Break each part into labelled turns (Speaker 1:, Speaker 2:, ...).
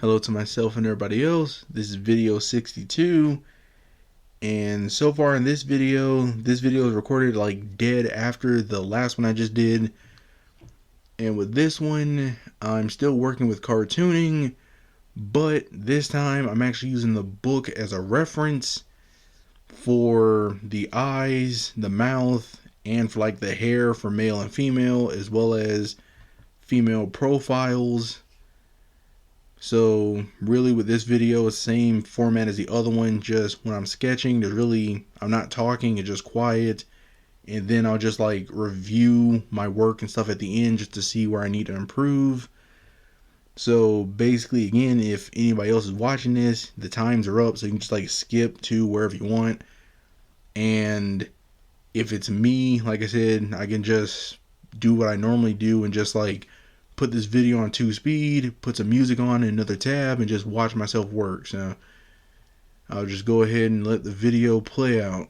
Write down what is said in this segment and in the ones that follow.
Speaker 1: Hello to myself and everybody else. This is video 62, and so far in this video is recorded like dead after the last one I just did. And with this one, I'm still working with cartooning, but this time I'm actually using the book as a reference for the eyes, the mouth, and for like the hair for male and female, as well as female profiles. So really with this video, it's the same format as the other one, just when I'm sketching, I'm not talking, it's just quiet. And then I'll just like review my work and stuff at the end just to see where I need to improve. So basically, again, if anybody else is watching this, the times are up, so you can just like skip to wherever you want. And if it's me, like I said, I can just do what I normally do and just like put this video on 2 speed, put some music on in another tab, and just watch myself work. So I'll just go ahead and let the video play out.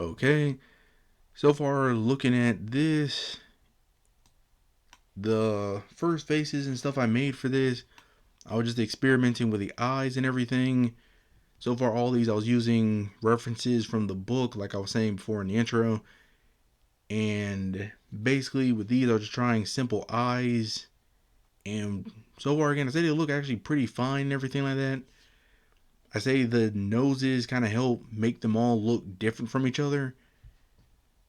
Speaker 1: Okay, so far looking at this, the first faces and stuff I made for this, I was just experimenting with the eyes and everything. So far, all these I was using references from the book, like I was saying before in the intro. And basically, with these, I was just trying simple eyes. And so far, again, I say they look actually pretty fine and everything like that. I say the noses kind of help make them all look different from each other.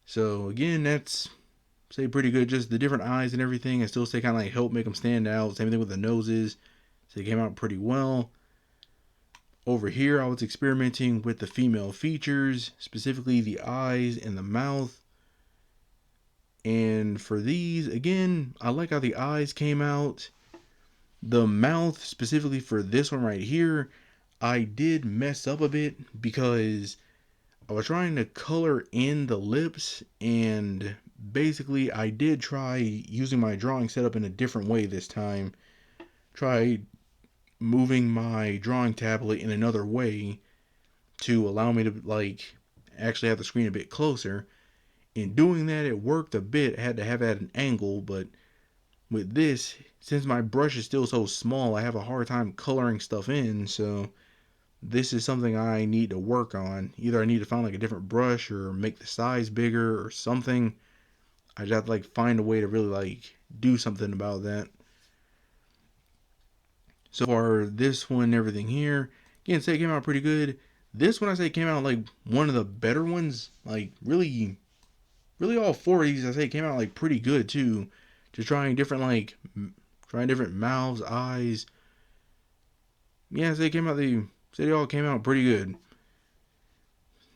Speaker 1: So again, that's say pretty good. Just the different eyes and everything, I still say kind of like help make them stand out. Same thing with the noses. So they came out pretty well. Over here, I was experimenting with the female features, specifically the eyes and the mouth. And for these, again, I like how the eyes came out. The mouth, specifically for this one right here, I did mess up a bit because I was trying to color in the lips, and basically I did try using my drawing setup in a different way this time. Tried moving my drawing tablet in another way to allow me to like actually have the screen a bit closer. In doing that, it worked a bit. I had to have it at an angle, but with this, since my brush is still so small, I have a hard time coloring stuff in. So this is something I need to work on. Either I need to find like a different brush or make the size bigger or something. I just have to like find a way to really like do something about that. So far, this one, everything here, again, say it came out pretty good. This one I say came out like one of the better ones. Like really, really all four of these I say came out like pretty good too. Just trying different like trying different mouths, eyes. Yeah, I say they all came out pretty good.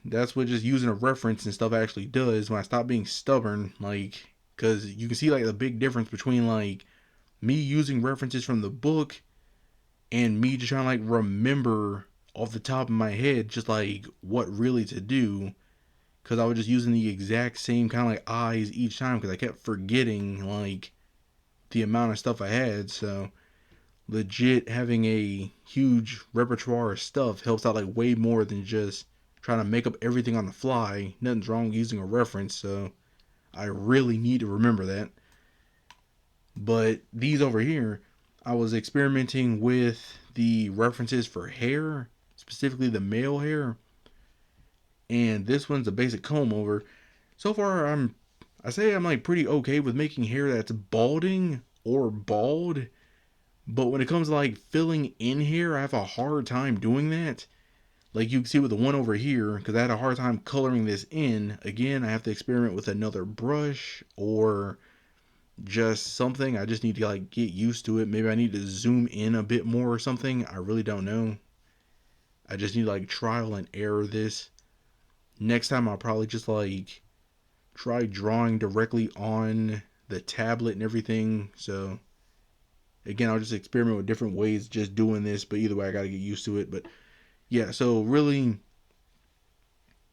Speaker 1: That's what just using a reference and stuff actually does when I stop being stubborn. Like, because you can see like the big difference between like me using references from the book and me just trying to like remember off the top of my head just like what really to do, because I was just using the exact same kind of like eyes each time because I kept forgetting like the amount of stuff I had. So legit having a huge repertoire of stuff helps out like way more than just trying to make up everything on the fly. Nothing's wrong with using a reference, so I really need to remember that. But these over here, I was experimenting with the references for hair, specifically the male hair. And this one's a basic comb over. So far, I say I'm like pretty okay with making hair that's balding or bald. But when it comes to like filling in hair, I have a hard time doing that. Like you can see with the one over here, because I had a hard time coloring this in. Again, I have to experiment with another brush or just something. I just need to like get used to it. Maybe I need to zoom in a bit more or something. I really don't know. I just need to like trial and error this. Next time I'll probably just like try drawing directly on the tablet and everything. So again, I'll just experiment with different ways just doing this, but either way I gotta get used to it. But yeah, so really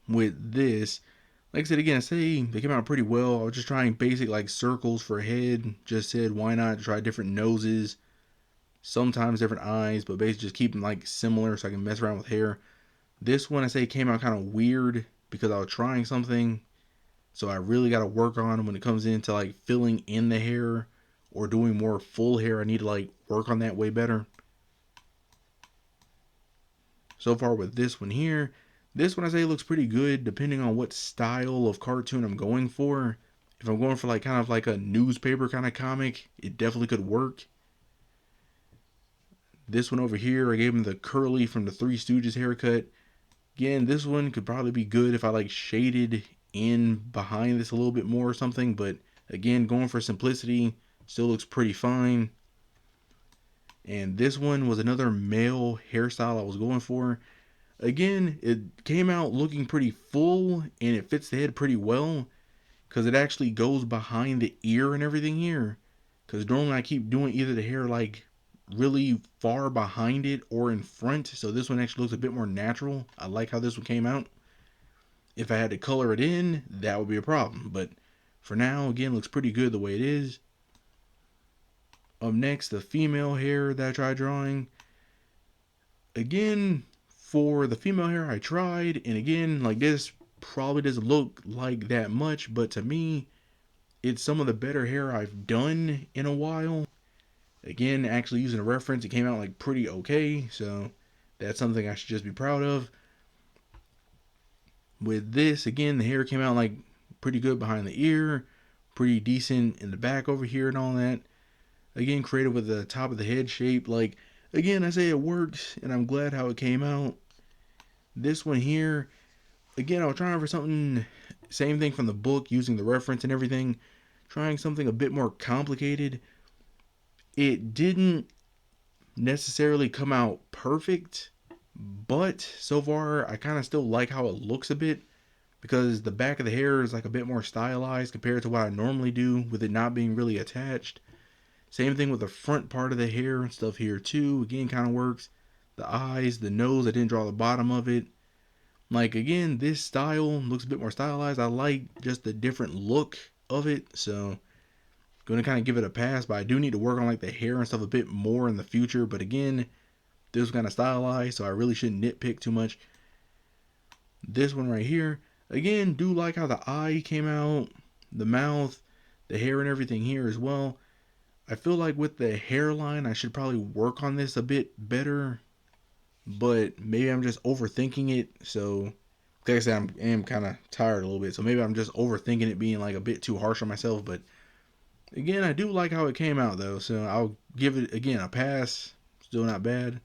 Speaker 1: with this, like I said again, I say they came out pretty well. I was just trying basic like circles for head. Just said why not try different noses, sometimes different eyes, but basically just keep them like similar so I can mess around with hair. This one I say came out kind of weird because I was trying something, so I really got to work on when it comes into like filling in the hair or doing more full hair. I need to like work on that way better. So far with this one here, this one I say looks pretty good depending on what style of cartoon I'm going for. If I'm going for like kind of like a newspaper kind of comic, it definitely could work. This one over here, I gave him the curly from the Three Stooges haircut. Again, this one could probably be good if I like shaded in behind this a little bit more or something, but again, going for simplicity, still looks pretty fine. And this one was another male hairstyle I was going for. Again, it came out looking pretty full and it fits the head pretty well because it actually goes behind the ear and everything here. Because normally I keep doing either the hair like really far behind it or in front, so this one actually looks a bit more natural. I like how this one came out. If I had to color it in, that would be a problem, but for now, again, looks pretty good the way it is. Up next, the female hair that I tried drawing. Again, for the female hair I tried, and again, like this probably doesn't look like that much, but to me, it's some of the better hair I've done in a while. Again, actually using a reference, it came out like pretty okay, so that's something I should just be proud of. With this, again, the hair came out like pretty good behind the ear, pretty decent in the back over here and all that. Again, creative with the top of the head shape. Like, again, I say it works, and I'm glad how it came out. This one here, again, I was trying for something, same thing from the book, using the reference and everything, trying something a bit more complicated. It didn't necessarily come out perfect, but so far I kind of still like how it looks a bit, because the back of the hair is like a bit more stylized compared to what I normally do with it not being really attached. Same thing with the front part of the hair and stuff here too. Again, kind of works. The eyes, the nose, I didn't draw the bottom of it. Like, again, this style looks a bit more stylized. I like just the different look of it, so going to kind of give it a pass, but I do need to work on like the hair and stuff a bit more in the future. But again, this was kind of stylized, so I really shouldn't nitpick too much. This one right here, again, do like how the eye came out, the mouth, the hair and everything here as well. I feel like with the hairline, I should probably work on this a bit better, but maybe I'm just overthinking it. So, like I said, I am kind of tired a little bit, so maybe I'm just overthinking it, being like a bit too harsh on myself. But again, I do like how it came out though, so I'll give it again a pass. Still not bad.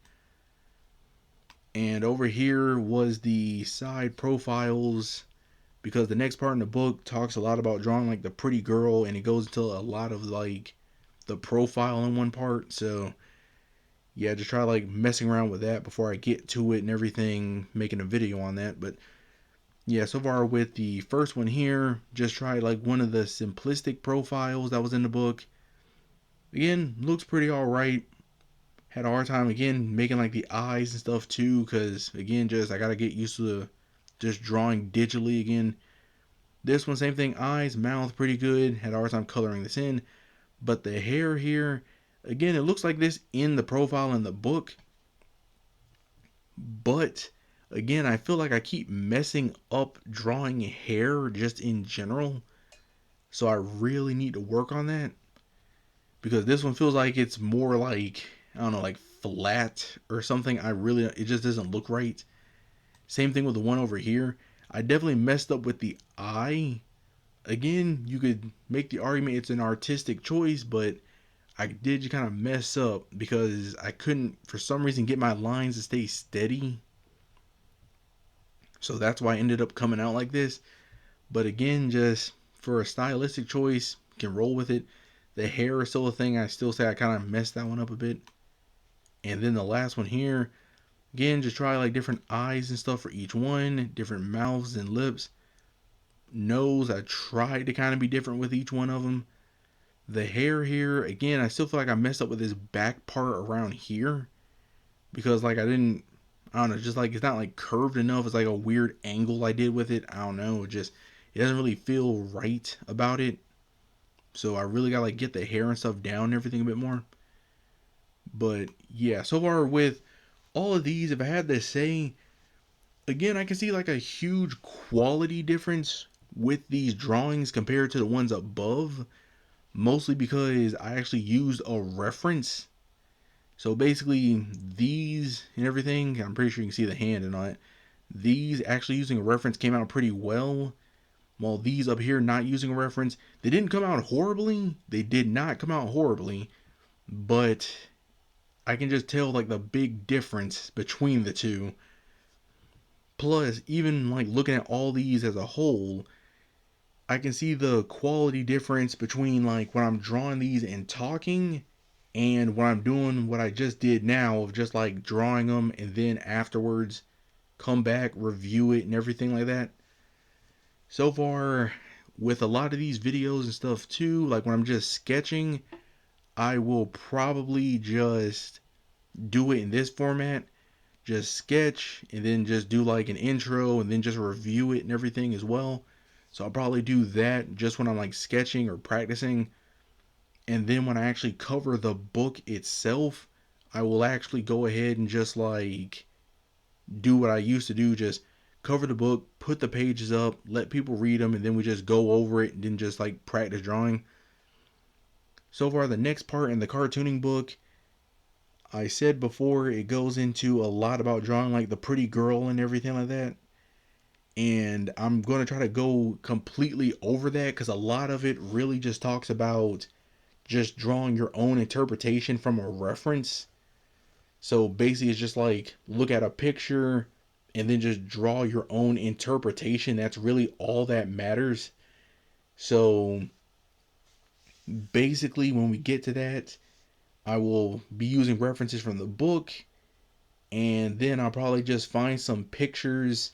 Speaker 1: And over here was the side profiles, because the next part in the book talks a lot about drawing like the pretty girl, and it goes into a lot of like the profile in one part. So yeah, just try like messing around with that before I get to it and everything, making a video on that. But yeah, so far with the first one here, just try like one of the simplistic profiles that was in the book. Again, looks pretty alright. Had a hard time again making like the eyes and stuff too, because again, just I gotta get used to just drawing digitally again. This one, same thing, eyes, mouth, pretty good. Had a hard time coloring this in. But the hair here, again, it looks like this in the profile in the book. But again, I feel like I keep messing up drawing hair just in general. So I really need to work on that. Because this one feels like it's more like, I don't know, like flat or something. It just doesn't look right. Same thing with the one over here. I definitely messed up with the eye. Again, you could make the argument it's an artistic choice, but I did kind of mess up because I couldn't, for some reason, get my lines to stay steady. So that's why I ended up coming out like this. But again, just for a stylistic choice, can roll with it. The hair is still a thing. I still say I kind of messed that one up a bit. And then the last one here, again, just try like different eyes and stuff for each one, different mouths and lips. Nose, I tried to kind of be different with each one of them. The hair here, again, I still feel like I messed up with this back part around here, because like I don't know, just like it's not like curved enough. It's like a weird angle I did with it. I don't know, it doesn't really feel right about it. So I really gotta like get the hair and stuff down and everything a bit more. But yeah, so far with all of these, if I had to say, again, I can see like a huge quality difference with these drawings compared to the ones above. Mostly because I actually used a reference. So basically, these and everything, I'm pretty sure you can see the hand and all that. These actually using a reference came out pretty well. While these up here not using a reference, they didn't come out horribly. They did not come out horribly. But I can just tell like the big difference between the two. Plus, even like looking at all these as a whole, I can see the quality difference between like when I'm drawing these and talking, and when I'm doing what I just did now of just like drawing them and then afterwards come back, review it and everything like that. So far with a lot of these videos and stuff too, like when I'm just sketching, I will probably just do it in this format. Just sketch and then just do like an intro and then just review it and everything as well. So I'll probably do that just when I'm like sketching or practicing. And then when I actually cover the book itself, I will actually go ahead and just like do what I used to do, just cover the book, put the pages up, let people read them, and then we just go over it and then just like practice drawing. So far, the next part in the cartooning book, I said before, it goes into a lot about drawing like the pretty girl and everything like that. And I'm going to try to go completely over that because a lot of it really just talks about just drawing your own interpretation from a reference. So basically, it's just like look at a picture and then just draw your own interpretation. That's really all that matters. So basically, when we get to that, I will be using references from the book, and then I'll probably just find some pictures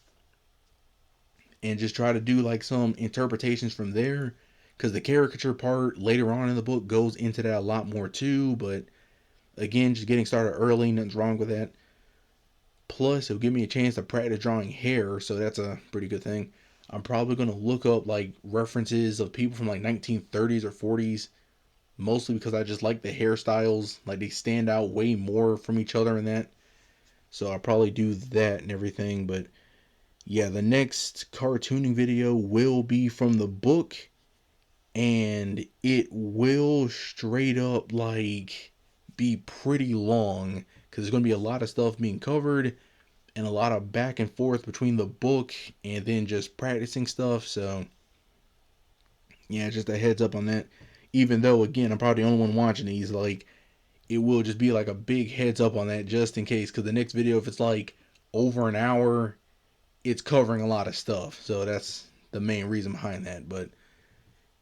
Speaker 1: and just try to do like some interpretations from there. Because the caricature part later on in the book goes into that a lot more too. But again, just getting started early, nothing's wrong with that. Plus, it'll give me a chance to practice drawing hair, so that's a pretty good thing. I'm probably going to look up like references of people from like 1930s or 40s, mostly because I just like the hairstyles. Like they stand out way more from each other in that. So I'll probably do that and everything. But yeah, the next cartooning video will be from the book, and it will straight up like be pretty long because there's going to be a lot of stuff being covered and a lot of back and forth between the book and then just practicing stuff. So yeah, just a heads up on that. Even though again, I'm probably the only one watching these, like it will just be like a big heads up on that just in case, because the next video, if it's like over an hour, it's covering a lot of stuff. So that's the main reason behind that. But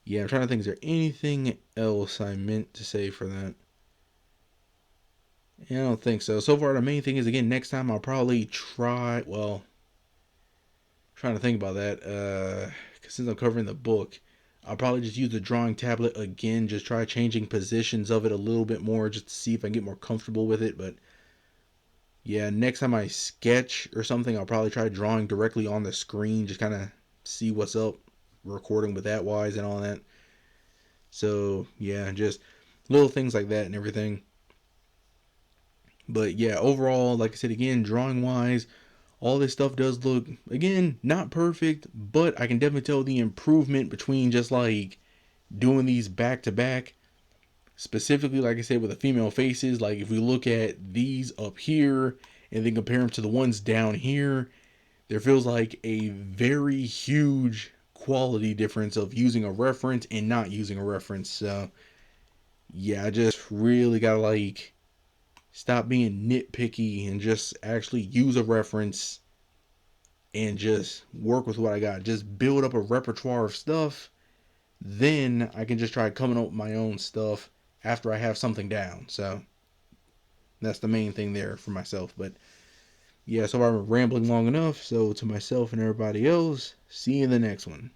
Speaker 1: yeah, I'm trying to think, is there anything else I meant to say for that? Yeah, I don't think so. So far, the main thing is, again, next time I'll probably try, well, trying to think about that. Cause since I'm covering the book, I'll probably just use the drawing tablet again. Just try changing positions of it a little bit more, just to see if I can get more comfortable with it. But yeah, next time I sketch or something, I'll probably try drawing directly on the screen. Just kind of see what's up, recording with that wise and all that. So yeah, just little things like that and everything. But yeah, overall, like I said again, drawing wise, all this stuff does look, again, not perfect, but I can definitely tell the improvement between just like doing these back to back. Specifically, like I said, with the female faces, like if we look at these up here and then compare them to the ones down here, there feels like a very huge quality difference of using a reference and not using a reference. So yeah, I just really gotta like stop being nitpicky and just actually use a reference and just work with what I got. Just build up a repertoire of stuff. Then I can just try coming up with my own stuff after I have something down. So that's the main thing there for myself. But yeah, so I'm rambling long enough. So to myself and everybody else, see you in the next one.